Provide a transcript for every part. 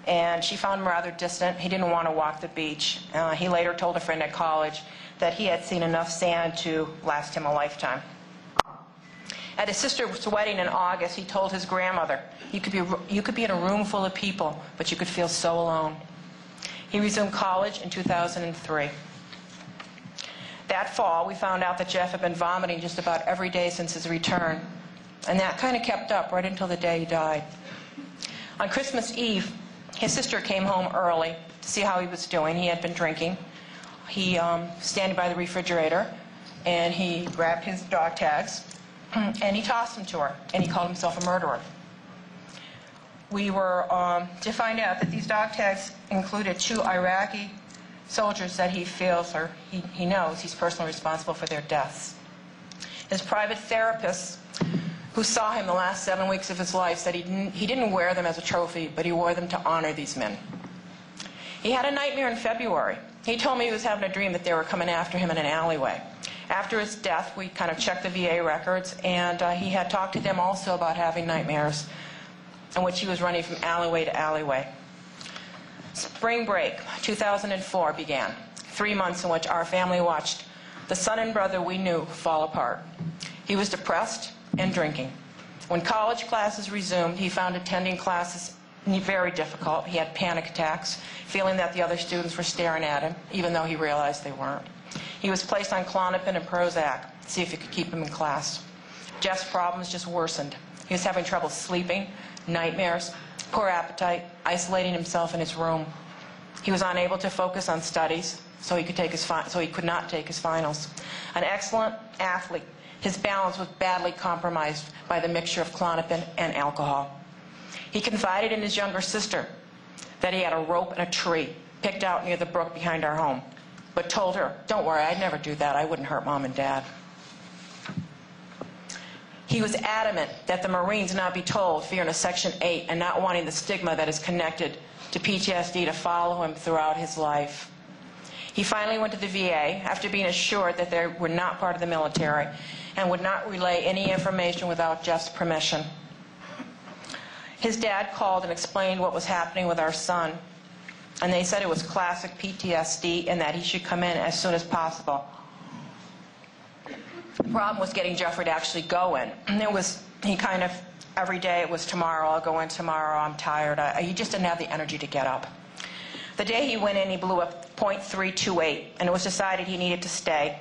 and she found him rather distant. He didn't want to walk the beach. He later told a friend at college that he had seen enough sand to last him a lifetime. At his sister's wedding in August, he told his grandmother, you could be in a room full of people, but you could feel so alone. He resumed college in 2003. That fall, we found out that Jeff had been vomiting just about every day since his return, and that kind of kept up right until the day he died. On Christmas Eve, his sister came home early to see how he was doing. He had been drinking. He was standing by the refrigerator, and he grabbed his dog tags, and he tossed them to her, and he called himself a murderer. We were to find out that these dog tags included 2 Iraqi soldiers that he feels, or he knows, he's personally responsible for their deaths. His private therapist, who saw him the last 7 weeks of his life, said he didn't wear them as a trophy, but he wore them to honor these men. He had a nightmare in February. He told me he was having a dream that they were coming after him in an alleyway. After his death, we kind of checked the VA records, and he had talked to them also about having nightmares in which he was running from alleyway to alleyway. Spring break 2004 began, 3 months in which our family watched the son and brother we knew fall apart. He was depressed and drinking. When college classes resumed, he found attending classes very difficult. He had panic attacks, feeling that the other students were staring at him, even though he realized they weren't. He was placed on Klonopin and Prozac to see if it could keep him in class. Jeff's problems just worsened. He was having trouble sleeping, nightmares, poor appetite, isolating himself in his room. He was unable to focus on studies, so he could not take his finals. An excellent athlete, his balance was badly compromised by the mixture of Klonopin and alcohol. He confided in his younger sister that he had a rope and a tree picked out near the brook behind our home, but told her, "Don't worry, I'd never do that. I wouldn't hurt Mom and Dad." He was adamant that the Marines not be told, fearing a Section 8 and not wanting the stigma that is connected to PTSD to follow him throughout his life. He finally went to the VA after being assured that they were not part of the military and would not relay any information without Jeff's permission. His dad called and explained what was happening with our son, and they said it was classic PTSD and that he should come in as soon as possible. The problem was getting Jeffrey to actually go in. And he kind of, every day it was tomorrow, I'll go in tomorrow, I'm tired. He just didn't have the energy to get up. The day he went in, he blew a .328, and it was decided he needed to stay.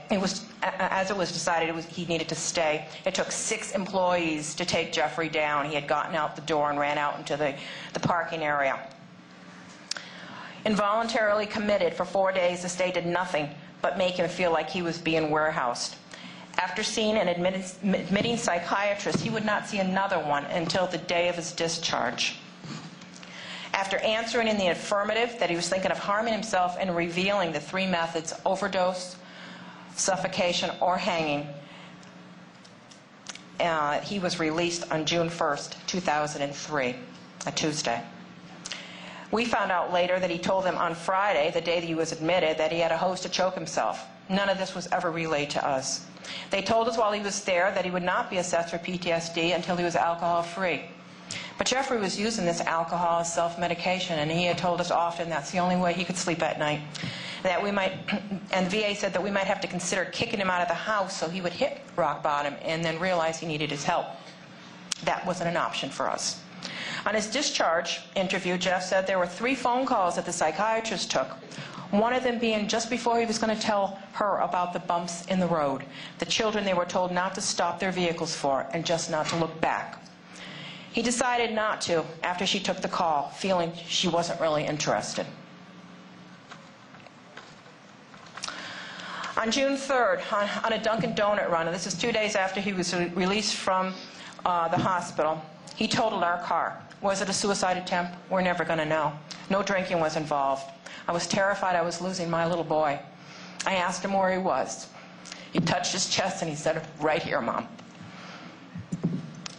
As it was decided he needed to stay, it took 6 employees to take Jeffrey down. He had gotten out the door and ran out into the parking area. Involuntarily committed for 4 days, the state did nothing but make him feel like he was being warehoused. After seeing an admitting psychiatrist, he would not see another one until the day of his discharge. After answering in the affirmative that he was thinking of harming himself and revealing the 3 methods, overdose, suffocation, or hanging, he was released on June 1st, 2003, a Tuesday. We found out later that he told them on Friday, the day that he was admitted, that he had a hose to choke himself. None of this was ever relayed to us. They told us while he was there that he would not be assessed for PTSD until he was alcohol-free. But Jeffrey was using this alcohol as self-medication, and he had told us often that's the only way he could sleep at night. And the VA said that we might have to consider kicking him out of the house so he would hit rock bottom and then realize he needed his help. That wasn't an option for us. On his discharge interview, Jeff said there were 3 phone calls that the psychiatrist took. One of them being just before he was going to tell her about the bumps in the road, the children they were told not to stop their vehicles for, and just not to look back. He decided not to after she took the call, feeling she wasn't really interested. On June 3rd, on a Dunkin' Donut run, and this is 2 days after he was released from the hospital, he totaled our car. Was it a suicide attempt? We're never going to know. No drinking was involved. I was terrified I was losing my little boy. I asked him where he was. He touched his chest and he said, "Right here, Mom."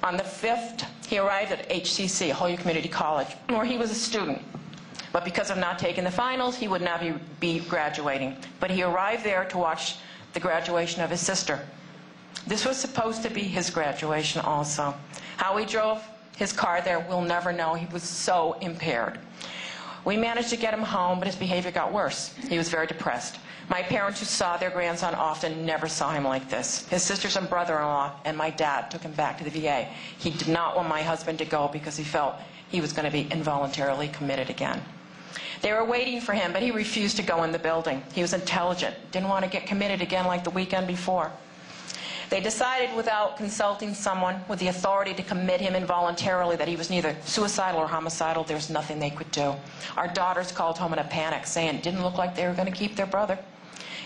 On the 5th, he arrived at HCC, Holyoke Community College, where he was a student. But because of not taking the finals, he would not be graduating. But he arrived there to watch the graduation of his sister. This was supposed to be his graduation also. How he drove his car there, we'll never know. He was so impaired. We managed to get him home, but his behavior got worse. He was very depressed. My parents, who saw their grandson often, never saw him like this. His sisters and brother-in-law and my dad took him back to the VA. He did not want my husband to go because he felt he was going to be involuntarily committed again. They were waiting for him, but he refused to go in the building. He was intelligent, didn't want to get committed again like the weekend before. They decided, without consulting someone with the authority to commit him involuntarily, that he was neither suicidal or homicidal. There's nothing they could do. Our daughters called home in a panic, saying it didn't look like they were going to keep their brother.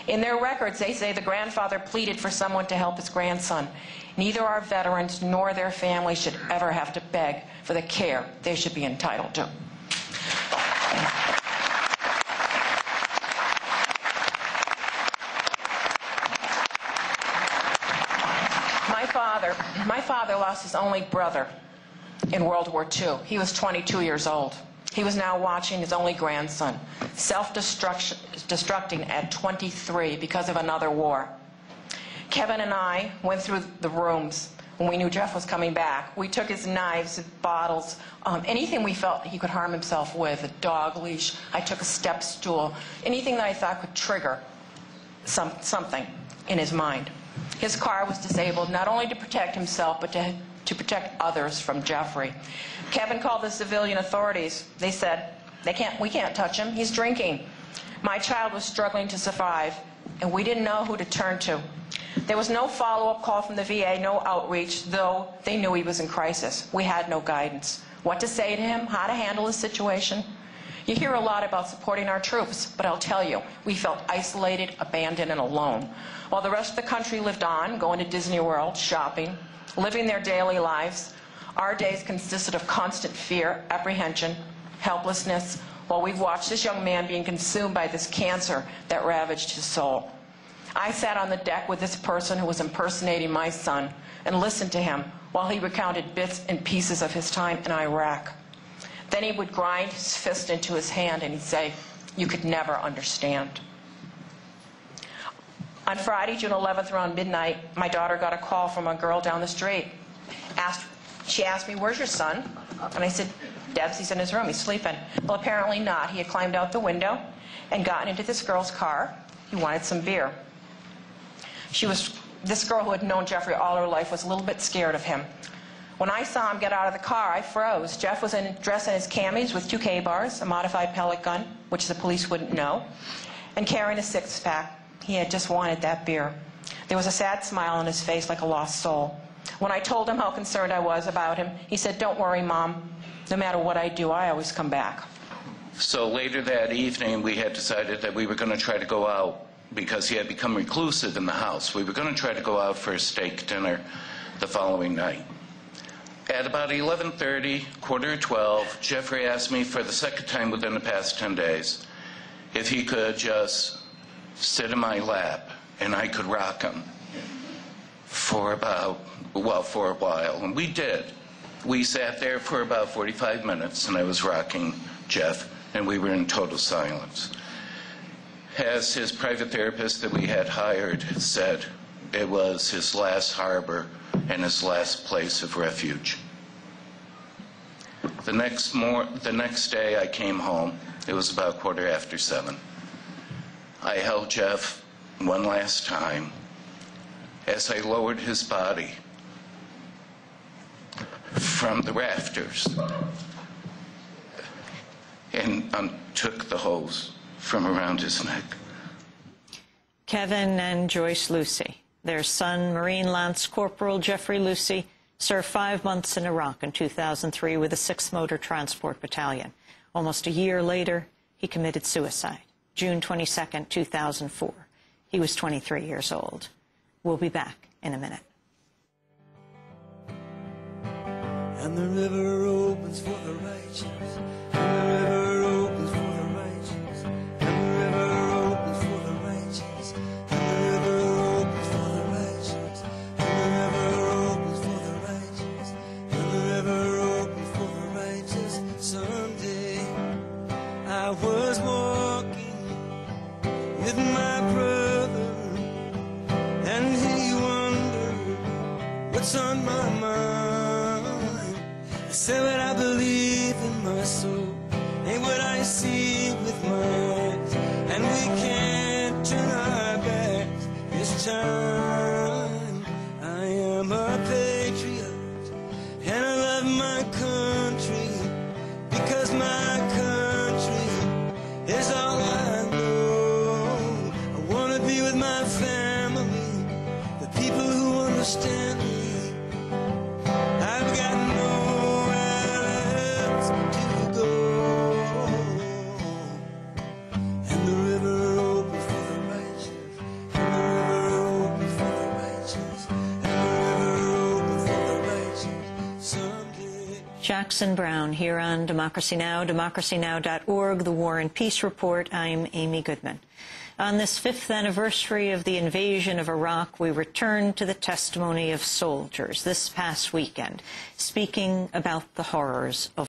In their records, they say the grandfather pleaded for someone to help his grandson. Neither our veterans nor their families should ever have to beg for the care they should be entitled to. My father lost his only brother in World War II. He was 22 years old. He was now watching his only grandson self-destructing at 23 because of another war. Kevin and I went through the rooms when we knew Jeff was coming back. We took his knives, bottles, anything we felt he could harm himself with, a dog leash. I took a step stool, anything that I thought could trigger something in his mind. His car was disabled not only to protect himself, but to protect others from Jeffrey. Kevin called the civilian authorities. They said, we can't touch him, he's drinking. My child was struggling to survive, and we didn't know who to turn to. There was no follow-up call from the VA, no outreach, though they knew he was in crisis. We had no guidance. What to say to him, how to handle the situation. You hear a lot about supporting our troops, but I'll tell you, we felt isolated, abandoned, and alone. While the rest of the country lived on, going to Disney World, shopping, living their daily lives, our days consisted of constant fear, apprehension, helplessness, while we watched this young man being consumed by this cancer that ravaged his soul. I sat on the deck with this person who was impersonating my son and listened to him while he recounted bits and pieces of his time in Iraq. Then he would grind his fist into his hand and he'd say, "You could never understand." On Friday, June 11th, around midnight, my daughter got a call from a girl down the street. She asked me, "Where's your son?" And I said, "Debs, he's in his room, he's sleeping." Well, apparently not. He had climbed out the window and gotten into this girl's car. He wanted some beer. This girl who had known Jeffrey all her life was a little bit scared of him. When I saw him get out of the car, I froze. Jeff was dressed in his camis with 2 K-bars, a modified pellet gun, which the police wouldn't know, and carrying a 6-pack. He had just wanted that beer. There was a sad smile on his face like a lost soul. When I told him how concerned I was about him, he said, "Don't worry, Mom. No matter what I do, I always come back." So later that evening, we had decided that we were going to try to go out because he had become reclusive in the house. We were going to try to go out for a steak dinner the following night. At about 11:30, 11:45, Jeffrey asked me for the second time within the past 10 days if he could just sit in my lap and I could rock him for a while. And we did. We sat there for about 45 minutes and I was rocking Jeff and we were in total silence. As his private therapist that we had hired said, it was his last harbor and his last place of refuge. The next day I came home. It was about 7:15. I held Jeff one last time as I lowered his body from the rafters and untook the hose from around his neck. Kevin and Joyce Lucy. Their son, Marine Lance Corporal Jeffrey Lucy, served 5 months in Iraq in 2003 with the 6th Motor Transport Battalion. Almost a year later, he committed suicide, June 22nd, 2004. He was 23 years old. We'll be back in a minute. And the river opens for the righteous. And the river opens for the righteous. And the river opens for the righteous. And the river opens for the righteous. And the river opens for the righteous. And the river opens for the righteous. Someday I was walking with my brother, and he wondered what's on my mind. I said what I believe in my soul, ain't what I see Jackson Brown here on Democracy Now!, democracynow.org, The War and Peace Report. I'm Amy Goodman. On this 5th anniversary of the invasion of Iraq, we return to the testimony of soldiers this past weekend, speaking about the horrors of